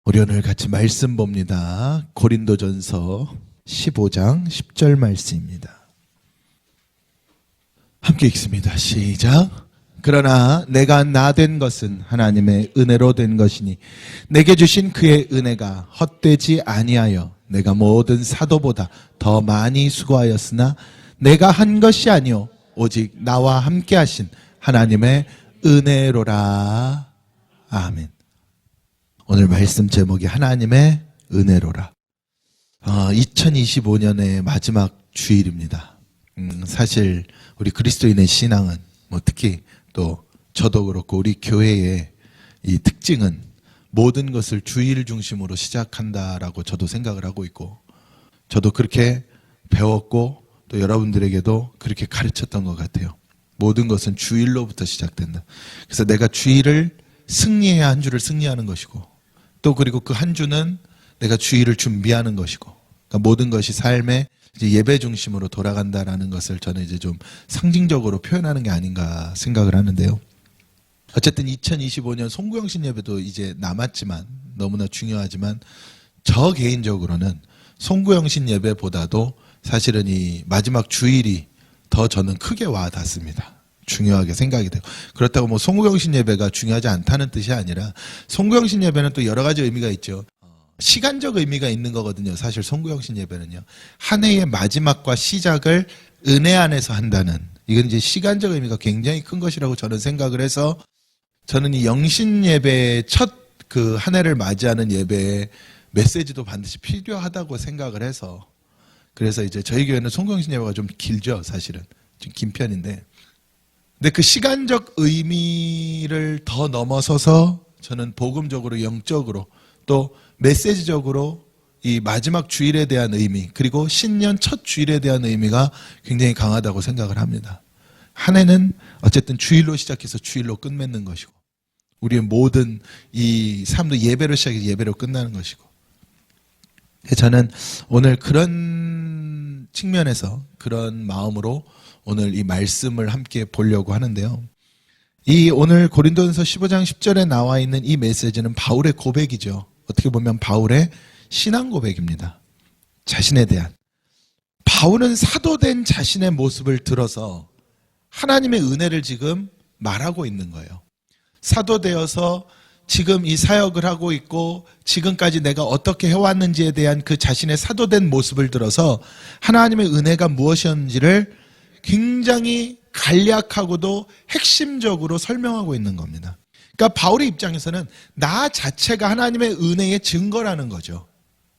우리 오늘 같이 말씀 봅니다. 고린도전서 15장 10절 말씀입니다. 함께 읽습니다. 시작. 그러나 내가 나 된 것은 하나님의 은혜로 된 것이니 내게 주신 그의 은혜가 헛되지 아니하여 내가 모든 사도보다 더 많이 수고하였으나 내가 한 것이 아니요 오직 나와 함께 하신 하나님의 은혜로라. 아멘. 오늘 말씀 제목이 하나님의 은혜로라. 2025년의 마지막 주일입니다. 사실 우리 그리스도인의 신앙은 특히 또 저도 그렇고 우리 교회의 이 특징은 모든 것을 주일 중심으로 시작한다라고 저도 생각을 하고 있고, 저도 그렇게 배웠고 또 여러분들에게도 그렇게 가르쳤던 것 같아요. 모든 것은 주일로부터 시작된다. 그래서 내가 주일을 승리해야 한 주를 승리하는 것이고, 또 그리고 그 한 주는 내가 주일을 준비하는 것이고, 그러니까 모든 것이 삶의 이제 예배 중심으로 돌아간다라는 것을 저는 이제 좀 상징적으로 표현하는 게 아닌가 생각을 하는데요. 어쨌든 2025년 송구영신 예배도 이제 남았지만 너무나 중요하지만, 저 개인적으로는 송구영신 예배보다도 사실은 이 마지막 주일이 더 저는 크게 와 닿습니다. 중요하게 생각이 되고, 그렇다고 송구영신 예배가 중요하지 않다는 뜻이 아니라, 송구영신 예배는 또 여러 가지 의미가 있죠. 시간적 의미가 있는 거거든요. 사실 송구영신 예배는요, 한 해의 마지막과 시작을 은혜 안에서 한다는, 이건 이제 시간적 의미가 굉장히 큰 것이라고 저는 생각을 해서, 저는 이 영신 예배의 첫 그 한 해를 맞이하는 예배의 메시지도 반드시 필요하다고 생각을 해서, 그래서 이제 저희 교회는 송구영신 예배가 좀 길죠. 사실은 좀 긴 편인데, 근데 그 시간적 의미를 더 넘어서서 저는 복음적으로, 영적으로, 또 메시지적으로 이 마지막 주일에 대한 의미, 그리고 신년 첫 주일에 대한 의미가 굉장히 강하다고 생각을 합니다. 한 해는 어쨌든 주일로 시작해서 주일로 끝맺는 것이고, 우리의 모든 이 삶도 예배로 시작해서 예배로 끝나는 것이고, 저는 오늘 그런 측면에서, 그런 마음으로 오늘 이 말씀을 함께 보려고 하는데요. 이 오늘 고린도전서 15장 10절에 나와 있는 이 메시지는 바울의 고백이죠. 어떻게 보면 바울의 신앙 고백입니다. 자신에 대한. 바울은 사도된 자신의 모습을 들어서 하나님의 은혜를 지금 말하고 있는 거예요. 사도되어서 지금 이 사역을 하고 있고 지금까지 내가 어떻게 해왔는지에 대한 그 자신의 사도된 모습을 들어서 하나님의 은혜가 무엇이었는지를 굉장히 간략하고도 핵심적으로 설명하고 있는 겁니다. 그러니까 바울의 입장에서는 나 자체가 하나님의 은혜의 증거라는 거죠.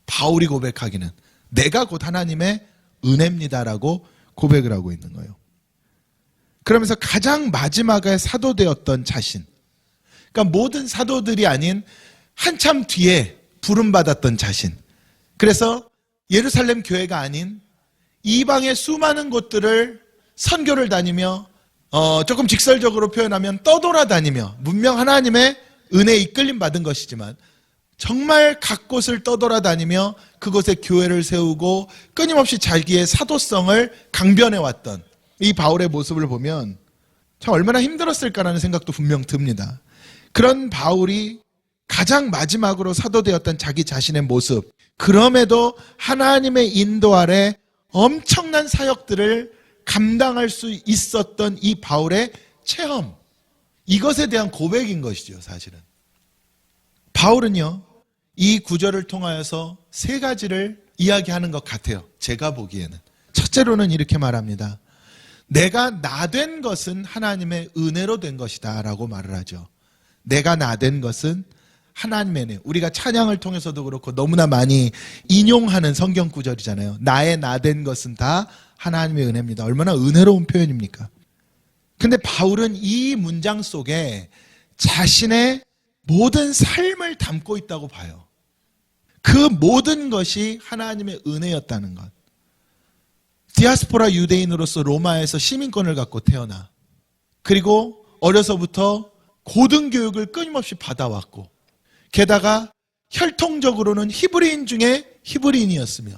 바울이 고백하기는 내가 곧 하나님의 은혜입니다라고 고백을 하고 있는 거예요. 그러면서 가장 마지막에 사도되었던 자신, 그러니까 모든 사도들이 아닌 한참 뒤에 부름받았던 자신, 그래서 예루살렘 교회가 아닌 이방의 수많은 곳들을 선교를 다니며 조금 직설적으로 표현하면 떠돌아다니며, 문명 하나님의 은혜에 이끌림 받은 것이지만 정말 각 곳을 떠돌아다니며 그곳에 교회를 세우고 끊임없이 자기의 사도성을 강변해왔던 이 바울의 모습을 보면 참 얼마나 힘들었을까라는 생각도 분명 듭니다. 그런 바울이 가장 마지막으로 사도되었던 자기 자신의 모습, 그럼에도 하나님의 인도 아래 엄청난 사역들을 감당할 수 있었던 이 바울의 체험, 이것에 대한 고백인 것이죠. 사실은 바울은요, 이 구절을 통하여서 세 가지를 이야기하는 것 같아요. 제가 보기에는 첫째로는 이렇게 말합니다. 내가 나 된 것은 하나님의 은혜로 된 것이다 라고 말을 하죠. 내가 나 된 것은 하나님의 은혜. 우리가 찬양을 통해서도 그렇고 너무나 많이 인용하는 성경 구절이잖아요. 나의 나 된 것은 다 하나님의 은혜입니다. 얼마나 은혜로운 표현입니까? 근데 바울은 이 문장 속에 자신의 모든 삶을 담고 있다고 봐요. 그 모든 것이 하나님의 은혜였다는 것. 디아스포라 유대인으로서 로마에서 시민권을 갖고 태어나, 그리고 어려서부터 고등교육을 끊임없이 받아왔고, 게다가 혈통적으로는 히브리인 중에 히브리인이었으며,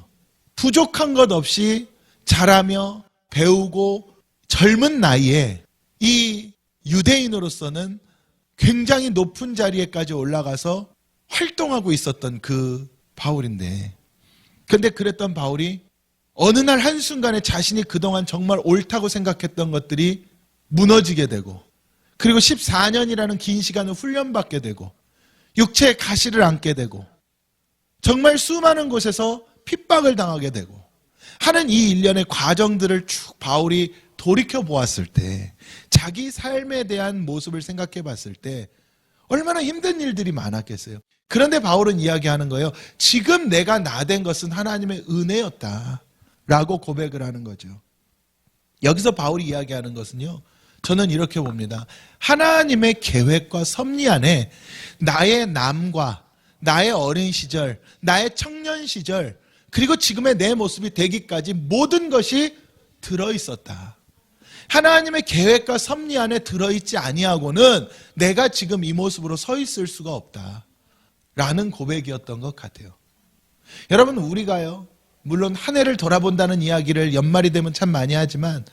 부족한 것 없이 자라며 배우고 젊은 나이에 이 유대인으로서는 굉장히 높은 자리에까지 올라가서 활동하고 있었던 그 바울인데, 근데 그랬던 바울이 어느 날 한순간에 자신이 그동안 정말 옳다고 생각했던 것들이 무너지게 되고, 그리고 14년이라는 긴 시간을 훈련받게 되고, 육체의 가시를 안게 되고, 정말 수많은 곳에서 핍박을 당하게 되고 하는 이 일련의 과정들을 쭉 바울이 돌이켜 보았을 때, 자기 삶에 대한 모습을 생각해 봤을 때 얼마나 힘든 일들이 많았겠어요. 그런데 바울은 이야기하는 거예요. 지금 내가 나된 것은 하나님의 은혜였다 라고 고백을 하는 거죠. 여기서 바울이 이야기하는 것은요, 저는 이렇게 봅니다. 하나님의 계획과 섭리 안에 나의 남과 나의 어린 시절, 나의 청년 시절, 그리고 지금의 내 모습이 되기까지 모든 것이 들어있었다. 하나님의 계획과 섭리 안에 들어있지 아니하고는 내가 지금 이 모습으로 서 있을 수가 없다 라는 고백이었던 것 같아요. 여러분, 우리가요, 물론 한 해를 돌아본다는 이야기를 연말이 되면 참 많이 하지만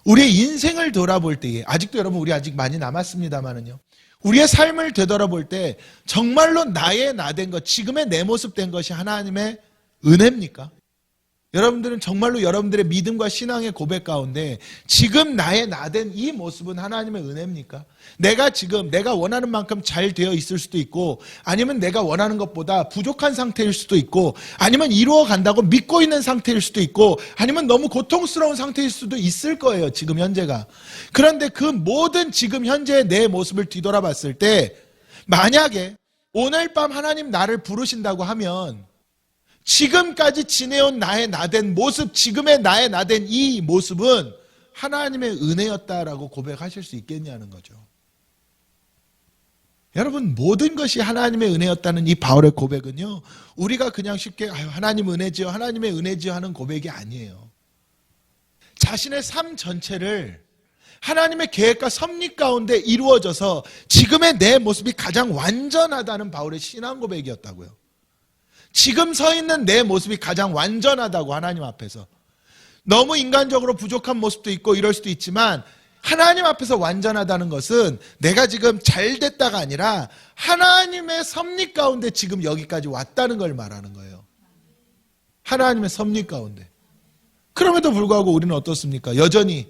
우리의 인생을 돌아볼 때에, 아직도 여러분 우리 아직 많이 남았습니다만은요, 우리의 삶을 되돌아볼 때 정말로 나의 나 된 것, 지금의 내 모습 된 것이 하나님의 은혜입니까? 여러분들은 정말로 여러분들의 믿음과 신앙의 고백 가운데 지금 나의 나 된 이 모습은 하나님의 은혜입니까? 내가 지금 내가 원하는 만큼 잘 되어 있을 수도 있고, 아니면 내가 원하는 것보다 부족한 상태일 수도 있고, 아니면 이루어 간다고 믿고 있는 상태일 수도 있고, 아니면 너무 고통스러운 상태일 수도 있을 거예요, 지금 현재가. 그런데 그 모든 지금 현재의 내 모습을 뒤돌아봤을 때, 만약에 오늘 밤 하나님 나를 부르신다고 하면 지금까지 지내온 나의 나된 모습, 지금의 나의 나된 이 모습은 하나님의 은혜였다라고 고백하실 수 있겠냐는 거죠. 여러분, 모든 것이 하나님의 은혜였다는 이 바울의 고백은요, 우리가 그냥 쉽게 하나님 은혜지요, 하나님의 은혜지요 하는 고백이 아니에요. 자신의 삶 전체를 하나님의 계획과 섭리 가운데 이루어져서 지금의 내 모습이 가장 완전하다는 바울의 신앙 고백이었다고요. 지금 서 있는 내 모습이 가장 완전하다고, 하나님 앞에서. 너무 인간적으로 부족한 모습도 있고 이럴 수도 있지만 하나님 앞에서 완전하다는 것은 내가 지금 잘 됐다가 아니라 하나님의 섭리 가운데 지금 여기까지 왔다는 걸 말하는 거예요. 하나님의 섭리 가운데. 그럼에도 불구하고 우리는 어떻습니까? 여전히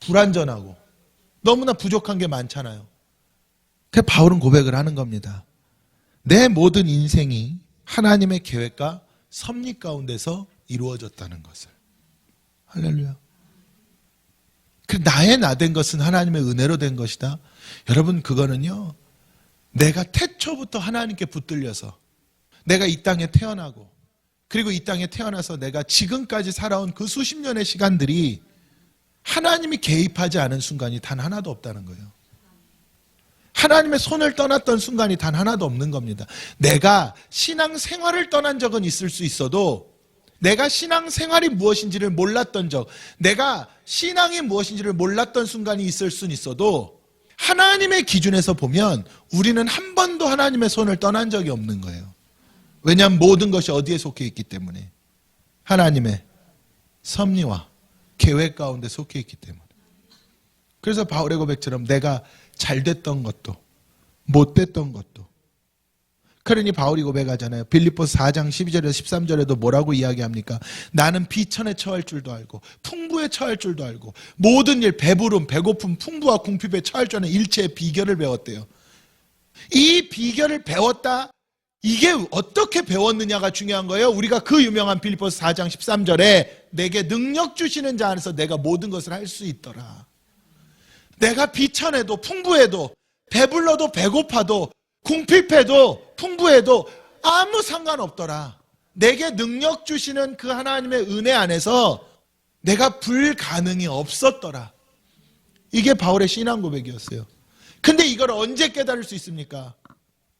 불완전하고 너무나 부족한 게 많잖아요. 그래서 바울은 고백을 하는 겁니다. 내 모든 인생이 하나님의 계획과 섭리 가운데서 이루어졌다는 것을. 할렐루야. 나의 나 된 것은 하나님의 은혜로 된 것이다. 여러분, 그거는요, 내가 태초부터 하나님께 붙들려서 내가 이 땅에 태어나고, 그리고 이 땅에 태어나서 내가 지금까지 살아온 그 수십 년의 시간들이 하나님이 개입하지 않은 순간이 단 하나도 없다는 거예요. 하나님의 손을 떠났던 순간이 단 하나도 없는 겁니다. 내가 신앙 생활을 떠난 적은 있을 수 있어도, 내가 신앙 생활이 무엇인지를 몰랐던 적, 내가 신앙이 무엇인지를 몰랐던 순간이 있을 수는 있어도, 하나님의 기준에서 보면 우리는 한 번도 하나님의 손을 떠난 적이 없는 거예요. 왜냐하면 모든 것이 어디에 속해 있기 때문에, 하나님의 섭리와 계획 가운데 속해 있기 때문에. 그래서 바울의 고백처럼 내가 잘 됐던 것도 못 됐던 것도, 그러니 바울이 고백하잖아요. 빌립보서 4장 12절에서 13절에도 뭐라고 이야기합니까? 나는 비천에 처할 줄도 알고 풍부에 처할 줄도 알고 모든 일, 배부름, 배고픔, 풍부와 궁핍에 처할 줄 아는 일체의 비결을 배웠대요. 이 비결을 배웠다, 이게 어떻게 배웠느냐가 중요한 거예요. 우리가 그 유명한 빌립보서 4장 13절에 내게 능력 주시는 자 안에서 내가 모든 것을 할 수 있더라. 내가 비천해도 풍부해도 배불러도 배고파도 궁핍해도 풍부해도 아무 상관없더라. 내게 능력 주시는 그 하나님의 은혜 안에서 내가 불가능이 없었더라. 이게 바울의 신앙 고백이었어요. 근데 이걸 언제 깨달을 수 있습니까?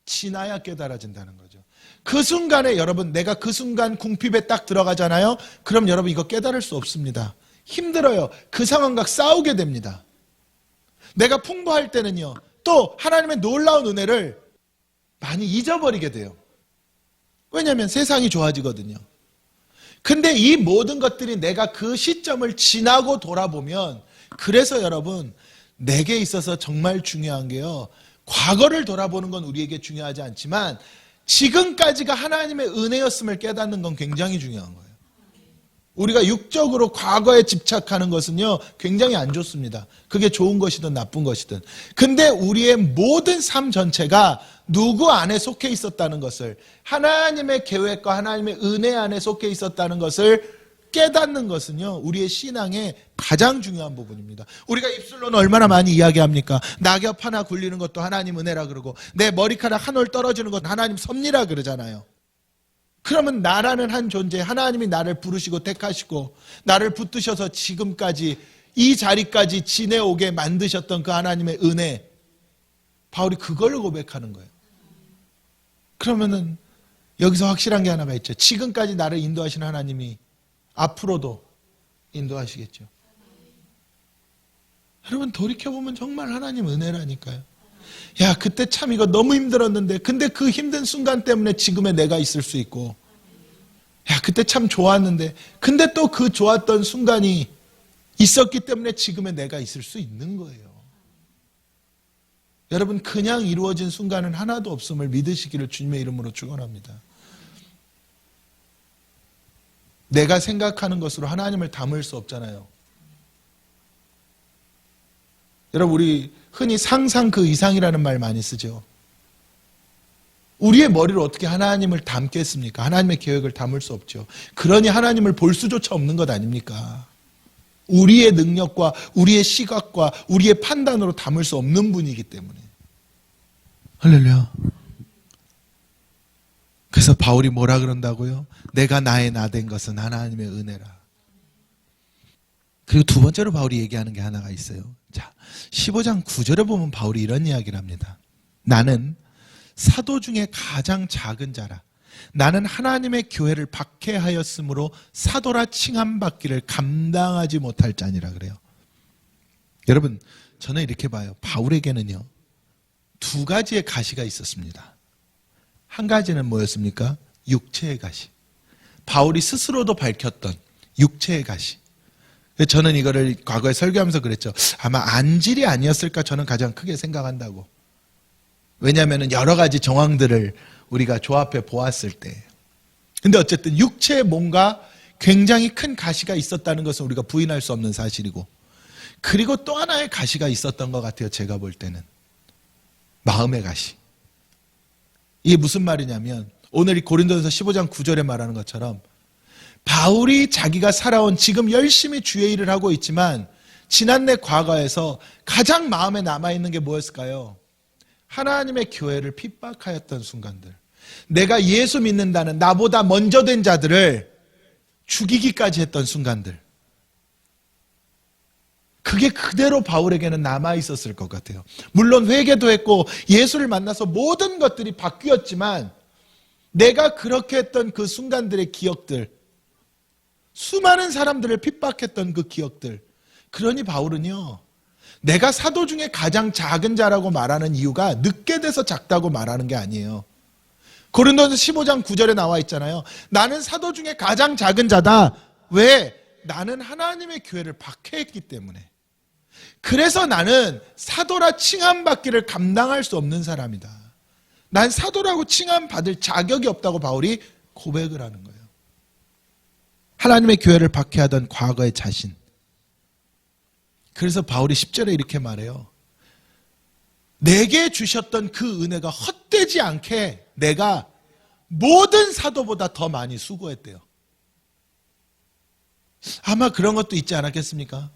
지나야 깨달아진다는 거죠. 그 순간에 여러분, 내가 그 순간 궁핍에 딱 들어가잖아요. 그럼 여러분 이거 깨달을 수 없습니다. 힘들어요. 그 상황과 싸우게 됩니다. 내가 풍부할 때는요, 또 하나님의 놀라운 은혜를 많이 잊어버리게 돼요. 왜냐하면 세상이 좋아지거든요. 근데 이 모든 것들이 내가 그 시점을 지나고 돌아보면, 그래서 여러분, 내게 있어서 정말 중요한 게요, 과거를 돌아보는 건 우리에게 중요하지 않지만 지금까지가 하나님의 은혜였음을 깨닫는 건 굉장히 중요한 거예요. 우리가 육적으로 과거에 집착하는 것은요, 굉장히 안 좋습니다. 그게 좋은 것이든 나쁜 것이든. 근데 우리의 모든 삶 전체가 누구 안에 속해 있었다는 것을, 하나님의 계획과 하나님의 은혜 안에 속해 있었다는 것을 깨닫는 것은요, 우리의 신앙의 가장 중요한 부분입니다. 우리가 입술로는 얼마나 많이 이야기합니까? 낙엽 하나 굴리는 것도 하나님 은혜라 그러고, 내 머리카락 한 올 떨어지는 것도 하나님 섭리라 그러잖아요. 그러면 나라는 한 존재, 하나님이 나를 부르시고 택하시고 나를 붙드셔서 지금까지 이 자리까지 지내오게 만드셨던 그 하나님의 은혜, 바울이 그걸 고백하는 거예요. 그러면은 여기서 확실한 게 하나가 있죠. 지금까지 나를 인도하신 하나님이 앞으로도 인도하시겠죠. 여러분, 돌이켜보면 정말 하나님 은혜라니까요. 야, 그때 참 이거 너무 힘들었는데, 근데 그 힘든 순간 때문에 지금의 내가 있을 수 있고, 야, 그때 참 좋았는데, 근데 또 그 좋았던 순간이 있었기 때문에 지금의 내가 있을 수 있는 거예요. 여러분, 그냥 이루어진 순간은 하나도 없음을 믿으시기를 주님의 이름으로 축원합니다. 내가 생각하는 것으로 하나님을 담을 수 없잖아요. 여러분, 우리 흔히 상상 그 이상이라는 말 많이 쓰죠. 우리의 머리로 어떻게 하나님을 담겠습니까? 하나님의 계획을 담을 수 없죠. 그러니 하나님을 볼 수조차 없는 것 아닙니까? 우리의 능력과 우리의 시각과 우리의 판단으로 담을 수 없는 분이기 때문에. 할렐루야. 그래서 바울이 뭐라 그런다고요? 내가 나의 나 된 것은 하나님의 은혜라. 그리고 두 번째로 바울이 얘기하는 게 하나가 있어요. 자, 15장 9절에 보면 바울이 이런 이야기를 합니다. 나는 사도 중에 가장 작은 자라. 나는 하나님의 교회를 박해하였으므로 사도라 칭함받기를 감당하지 못할 자니라 그래요. 여러분, 저는 이렇게 봐요. 바울에게는요, 두 가지의 가시가 있었습니다. 한 가지는 뭐였습니까? 육체의 가시. 바울이 스스로도 밝혔던 육체의 가시. 저는 이거를 과거에 설교하면서 그랬죠. 아마 안질이 아니었을까 저는 가장 크게 생각한다고. 왜냐하면 여러 가지 정황들을 우리가 조합해 보았을 때. 근데 어쨌든 육체에 뭔가 굉장히 큰 가시가 있었다는 것은 우리가 부인할 수 없는 사실이고, 그리고 또 하나의 가시가 있었던 것 같아요. 제가 볼 때는 마음의 가시. 이게 무슨 말이냐면, 오늘 이 고린도전서 15장 9절에 말하는 것처럼 바울이 자기가 살아온, 지금 열심히 주의 일을 하고 있지만 지난해 과거에서 가장 마음에 남아있는 게 뭐였을까요? 하나님의 교회를 핍박하였던 순간들, 내가 예수 믿는다는 나보다 먼저 된 자들을 죽이기까지 했던 순간들, 그게 그대로 바울에게는 남아있었을 것 같아요. 물론 회개도 했고 예수를 만나서 모든 것들이 바뀌었지만, 내가 그렇게 했던 그 순간들의 기억들, 수많은 사람들을 핍박했던 그 기억들, 그러니 바울은요, 내가 사도 중에 가장 작은 자라고 말하는 이유가 늦게 돼서 작다고 말하는 게 아니에요. 고린도전서 15장 9절에 나와 있잖아요. 나는 사도 중에 가장 작은 자다. 왜? 나는 하나님의 교회를 박해했기 때문에. 그래서 나는 사도라 칭함받기를 감당할 수 없는 사람이다. 난 사도라고 칭함받을 자격이 없다고 바울이 고백을 하는 거예요. 하나님의 교회를 박해하던 과거의 자신. 그래서 바울이 10절에 이렇게 말해요. 내게 주셨던 그 은혜가 헛되지 않게 내가 모든 사도보다 더 많이 수고했대요. 아마 그런 것도 있지 않았겠습니까?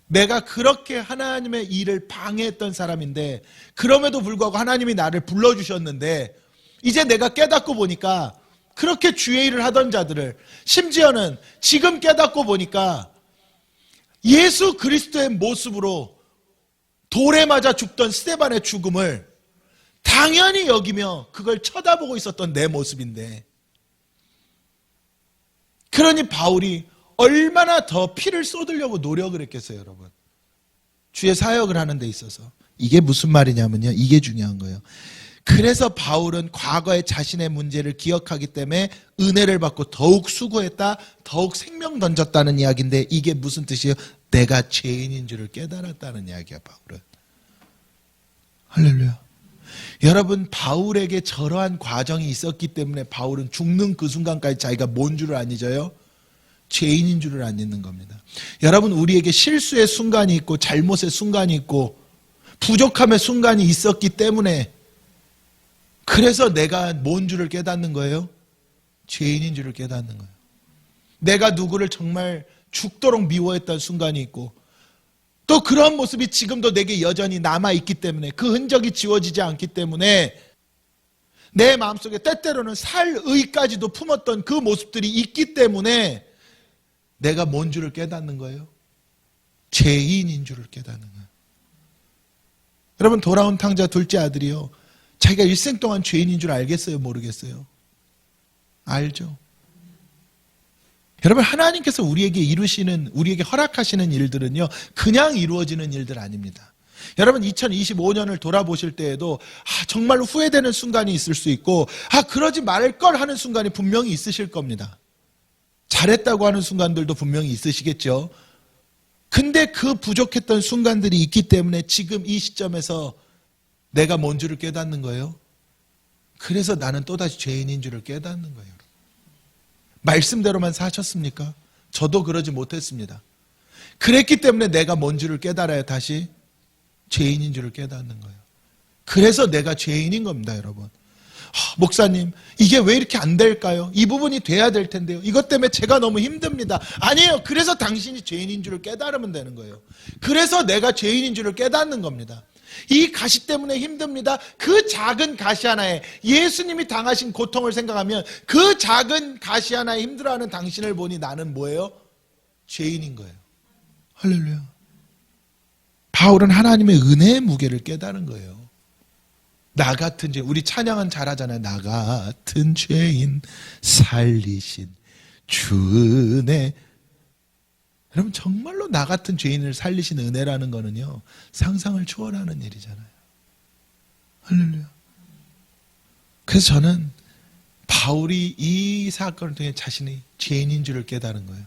내가 그렇게 하나님의 일을 방해했던 사람인데, 그럼에도 불구하고 하나님이 나를 불러주셨는데, 이제 내가 깨닫고 보니까 그렇게 주의 일을 하던 자들을, 심지어는 지금 깨닫고 보니까 예수 그리스도의 모습으로 돌에 맞아 죽던 스데반의 죽음을 당연히 여기며 그걸 쳐다보고 있었던 내 모습인데, 그러니 바울이 얼마나 더 피를 쏟으려고 노력을 했겠어요, 여러분. 주의 사역을 하는 데 있어서. 이게 무슨 말이냐면요, 이게 중요한 거예요. 그래서 바울은 과거의 자신의 문제를 기억하기 때문에 은혜를 받고 더욱 수고했다, 더욱 생명 던졌다는 이야기인데, 이게 무슨 뜻이에요? 내가 죄인인 줄을 깨달았다는 이야기야, 바울은. 할렐루야. 여러분, 바울에게 저러한 과정이 있었기 때문에 바울은 죽는 그 순간까지 자기가 뭔 줄을 안 잊어요? 죄인인 줄을 안 잊는 겁니다. 여러분, 우리에게 실수의 순간이 있고 잘못의 순간이 있고 부족함의 순간이 있었기 때문에, 그래서 내가 뭔 줄을 깨닫는 거예요? 죄인인 줄을 깨닫는 거예요. 내가 누구를 정말 죽도록 미워했던 순간이 있고, 또 그런 모습이 지금도 내게 여전히 남아있기 때문에, 그 흔적이 지워지지 않기 때문에 내 마음속에 때때로는 살 의까지도 품었던 그 모습들이 있기 때문에 내가 뭔 줄을 깨닫는 거예요? 죄인인 줄을 깨닫는 거예요. 여러분, 돌아온 탕자 둘째 아들이요, 자기가 일생 동안 죄인인 줄 알겠어요? 모르겠어요? 알죠. 여러분, 하나님께서 우리에게 이루시는, 우리에게 허락하시는 일들은요, 그냥 이루어지는 일들 아닙니다. 여러분, 2025년을 돌아보실 때에도 정말로 후회되는 순간이 있을 수 있고, 그러지 말 걸 하는 순간이 분명히 있으실 겁니다. 잘했다고 하는 순간들도 분명히 있으시겠죠. 근데 그 부족했던 순간들이 있기 때문에 지금 이 시점에서 내가 뭔 줄을 깨닫는 거예요? 그래서 나는 또다시 죄인인 줄을 깨닫는 거예요. 말씀대로만 사셨습니까? 저도 그러지 못했습니다. 그랬기 때문에 내가 뭔 줄을 깨달아야 다시 죄인인 줄을 깨닫는 거예요. 그래서 내가 죄인인 겁니다, 여러분. 목사님, 이게 왜 이렇게 안 될까요? 이 부분이 돼야 될 텐데요. 이것 때문에 제가 너무 힘듭니다. 아니에요. 그래서 당신이 죄인인 줄을 깨달으면 되는 거예요. 그래서 내가 죄인인 줄을 깨닫는 겁니다. 이 가시 때문에 힘듭니다. 그 작은 가시 하나에, 예수님이 당하신 고통을 생각하면 그 작은 가시 하나에 힘들어하는 당신을 보니 나는 뭐예요? 죄인인 거예요. 할렐루야. 바울은 하나님의 은혜의 무게를 깨달은 거예요. 나 같은 죄인, 우리 찬양은 잘하잖아요. 나 같은 죄인 살리신 주 은혜. 여러분, 정말로 나 같은 죄인을 살리신 은혜라는 거는요, 상상을 초월하는 일이잖아요. 할렐루야. 그래서 저는 바울이 이 사건을 통해 자신이 죄인인 줄을 깨달은 거예요.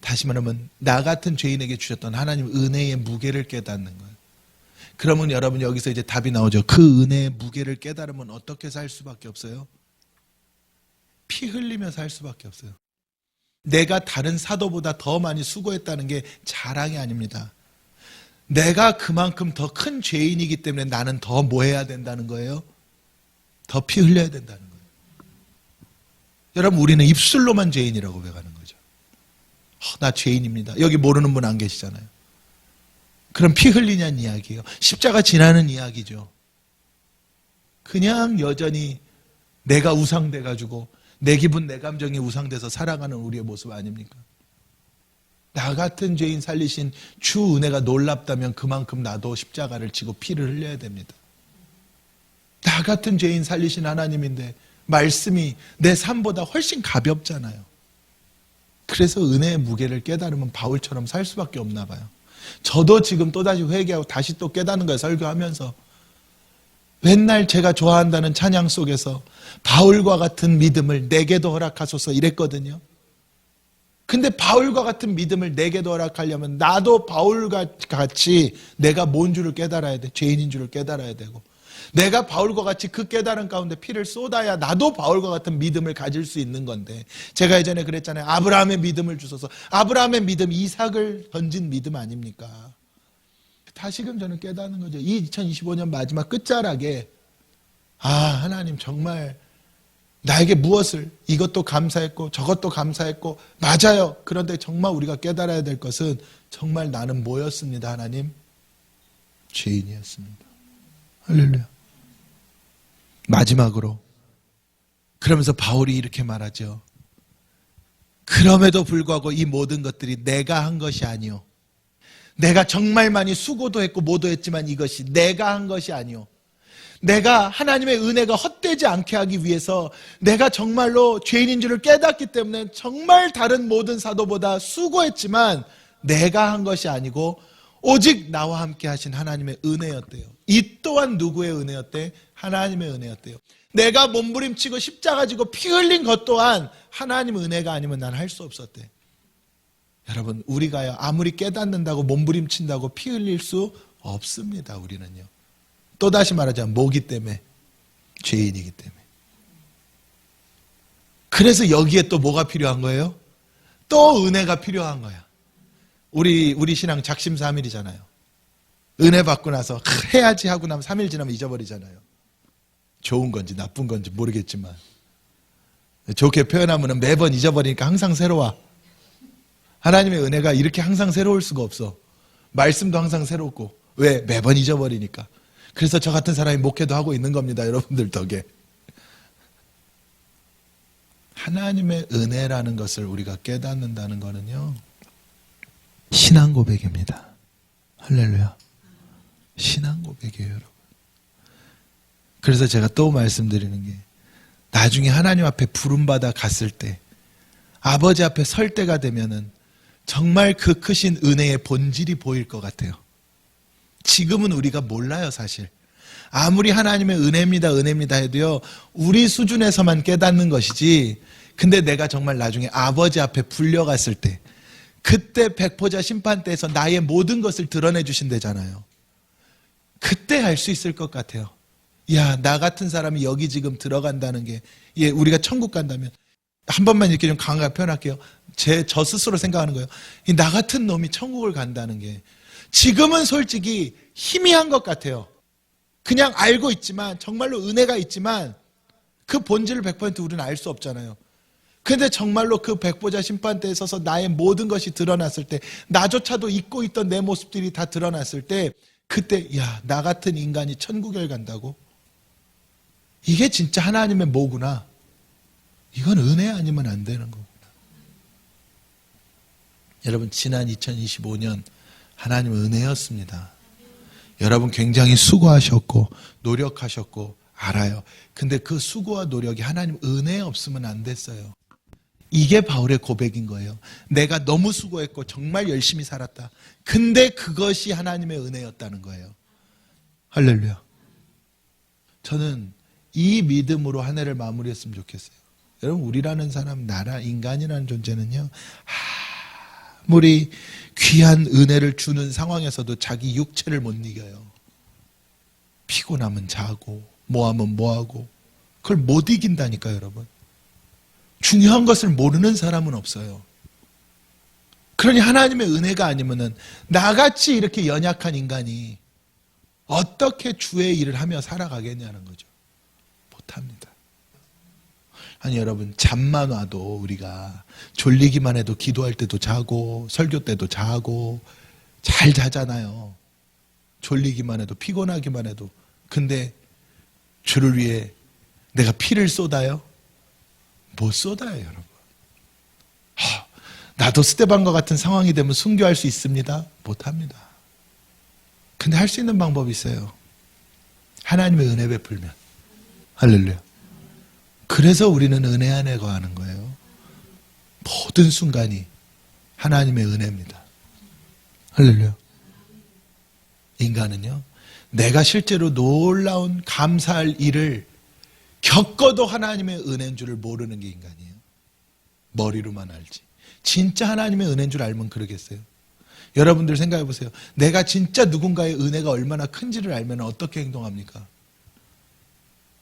다시 말하면 나 같은 죄인에게 주셨던 하나님 은혜의 무게를 깨닫는 거예요. 그러면 여러분, 여기서 이제 답이 나오죠. 그 은혜의 무게를 깨달으면 어떻게 살 수밖에 없어요? 피 흘리며 살 수밖에 없어요. 내가 다른 사도보다 더 많이 수고했다는 게 자랑이 아닙니다. 내가 그만큼 더 큰 죄인이기 때문에 나는 더 뭐 해야 된다는 거예요? 더 피 흘려야 된다는 거예요. 여러분, 우리는 입술로만 죄인이라고 배가는 거죠. 나 죄인입니다. 여기 모르는 분 안 계시잖아요. 그럼 피 흘리냐는 이야기예요. 십자가 지나는 이야기죠. 그냥 여전히 내가 우상돼가지고 내 기분, 내 감정이 우상돼서 살아가는 우리의 모습 아닙니까? 나 같은 죄인 살리신 주 은혜가 놀랍다면 그만큼 나도 십자가를 지고 피를 흘려야 됩니다. 나 같은 죄인 살리신 하나님인데 말씀이 내 삶보다 훨씬 가볍잖아요. 그래서 은혜의 무게를 깨달으면 바울처럼 살 수밖에 없나 봐요. 저도 지금 또다시 회개하고 다시 또 깨닫는 거예요. 설교하면서. 맨날 제가 좋아한다는 찬양 속에서 바울과 같은 믿음을 내게도 허락하소서 이랬거든요. 근데 바울과 같은 믿음을 내게도 허락하려면 나도 바울과 같이 내가 뭔 줄을 깨달아야 돼. 죄인인 줄을 깨달아야 되고, 내가 바울과 같이 그 깨달음 가운데 피를 쏟아야 나도 바울과 같은 믿음을 가질 수 있는 건데, 제가 예전에 그랬잖아요. 아브라함의 믿음을 주소서. 아브라함의 믿음, 이삭을 던진 믿음 아닙니까? 다시금 저는 깨닫는 거죠. 이 2025년 마지막 끝자락에 하나님 정말 나에게 무엇을, 이것도 감사했고 저것도 감사했고 맞아요. 그런데 정말 우리가 깨달아야 될 것은 정말 나는 뭐였습니다. 하나님? 죄인이었습니다. 할렐루야. 마지막으로 그러면서 바울이 이렇게 말하죠. 그럼에도 불구하고 이 모든 것들이 내가 한 것이 아니요, 내가 정말 많이 수고도 했고 뭐도 했지만 이것이 내가 한 것이 아니요, 내가 하나님의 은혜가 헛되지 않게 하기 위해서 내가 정말로 죄인인 줄을 깨닫기 때문에 정말 다른 모든 사도보다 수고했지만 내가 한 것이 아니고 오직 나와 함께 하신 하나님의 은혜였대요. 이 또한 누구의 은혜였대? 하나님의 은혜였대요. 내가 몸부림치고 십자가 지고 피 흘린 것 또한 하나님의 은혜가 아니면 난 할 수 없었대. 여러분, 우리가요 아무리 깨닫는다고 몸부림친다고 피 흘릴 수 없습니다. 우리는요 또다시 말하자면 뭐기 때문에? 죄인이기 때문에. 그래서 여기에 또 뭐가 필요한 거예요? 또 은혜가 필요한 거야. 우리 신앙 작심 3일이잖아요. 은혜 받고 나서 해야지 하고 나면 3일 지나면 잊어버리잖아요. 좋은 건지 나쁜 건지 모르겠지만 좋게 표현하면 매번 잊어버리니까 항상 새로워. 하나님의 은혜가 이렇게 항상 새로울 수가 없어. 말씀도 항상 새롭고. 왜? 매번 잊어버리니까. 그래서 저 같은 사람이 목회도 하고 있는 겁니다. 여러분들 덕에. 하나님의 은혜라는 것을 우리가 깨닫는다는 거는요, 신앙 고백입니다. 할렐루야. 신앙 고백이에요, 여러분. 그래서 제가 또 말씀드리는 게, 나중에 하나님 앞에 부름받아 갔을 때, 아버지 앞에 설 때가 되면은 정말 그 크신 은혜의 본질이 보일 것 같아요. 지금은 우리가 몰라요, 사실. 아무리 하나님의 은혜입니다 해도요, 우리 수준에서만 깨닫는 것이지, 근데 내가 정말 나중에 아버지 앞에 불려갔을 때, 그때 백보자 심판대에서 나의 모든 것을 드러내 주신대잖아요. 그때 알 수 있을 것 같아요. 야, 나 같은 사람이 여기 지금 들어간다는 게, 예, 우리가 천국 간다면, 한 번만 이렇게 좀 강하게 표현할게요. 저 스스로 생각하는 거예요. 나 같은 놈이 천국을 간다는 게, 지금은 솔직히 희미한 것 같아요. 그냥 알고 있지만, 정말로 은혜가 있지만, 그 본질을 100% 우리는 알 수 없잖아요. 근데 정말로 그 백보자 심판대에 서서 나의 모든 것이 드러났을 때, 나조차도 잊고 있던 내 모습들이 다 드러났을 때, 그때, 야, 나 같은 인간이 천국에 간다고? 이게 진짜 하나님의 뭐구나. 이건 은혜 아니면 안 되는 거구나. 여러분, 지난 2025년 하나님은 은혜였습니다. 여러분 굉장히 수고하셨고 노력하셨고 알아요. 근데 그 수고와 노력이 하나님 은혜 없으면 안 됐어요. 이게 바울의 고백인 거예요. 내가 너무 수고했고 정말 열심히 살았다. 근데 그것이 하나님의 은혜였다는 거예요. 할렐루야. 저는 이 믿음으로 한 해를 마무리했으면 좋겠어요. 여러분, 우리라는 사람, 나라, 인간이라는 존재는요, 아무리 귀한 은혜를 주는 상황에서도 자기 육체를 못 이겨요. 피곤하면 자고, 뭐하면 뭐하고, 그걸 못 이긴다니까요, 여러분. 중요한 것을 모르는 사람은 없어요. 그러니 하나님의 은혜가 아니면은 나같이 이렇게 연약한 인간이 어떻게 주의 일을 하며 살아가겠냐는 거죠. 못합니다. 아니, 여러분, 잠만 와도 우리가 졸리기만 해도 기도할 때도 자고 설교 때도 자고 잘 자잖아요. 졸리기만 해도 피곤하기만 해도. 근데 주를 위해 내가 피를 쏟아요? 못 쏟아요, 여러분. 나도 스데반과 같은 상황이 되면 순교할 수 있습니다? 못합니다. 근데 할 수 있는 방법이 있어요. 하나님의 은혜 베풀면. 할렐루야. 그래서 우리는 은혜 안에 거하는 거예요. 모든 순간이 하나님의 은혜입니다. 할렐루야. 인간은요, 내가 실제로 놀라운 감사할 일을 겪어도 하나님의 은혜인 줄을 모르는 게 인간이에요. 머리로만 알지. 진짜 하나님의 은혜인 줄 알면 그러겠어요? 여러분들 생각해 보세요. 내가 진짜 누군가의 은혜가 얼마나 큰지를 알면 어떻게 행동합니까?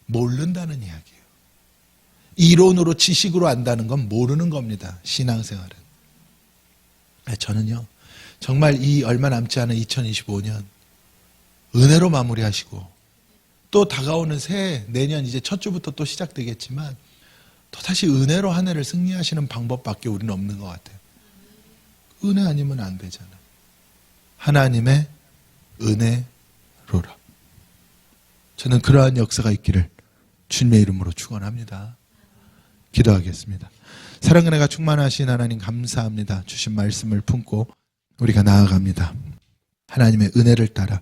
모른다는 이야기예요. 이론으로 지식으로 안다는 건 모르는 겁니다. 신앙생활은. 저는요, 정말 이 얼마 남지 않은 2025년 은혜로 마무리하시고 또 다가오는 새해, 내년 이제 첫 주부터 또 시작되겠지만 또 다시 은혜로 한 해를 승리하시는 방법밖에 우리는 없는 것 같아요. 은혜 아니면 안 되잖아요. 하나님의 은혜로라. 저는 그러한 역사가 있기를 주님의 이름으로 축원합니다. 기도하겠습니다. 사랑 은혜가 충만하신 하나님 감사합니다. 주신 말씀을 품고 우리가 나아갑니다. 하나님의 은혜를 따라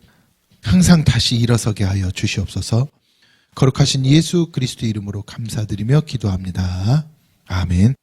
항상 다시 일어서게 하여 주시옵소서. 거룩하신 예수 그리스도의 이름으로 감사드리며 기도합니다. 아멘.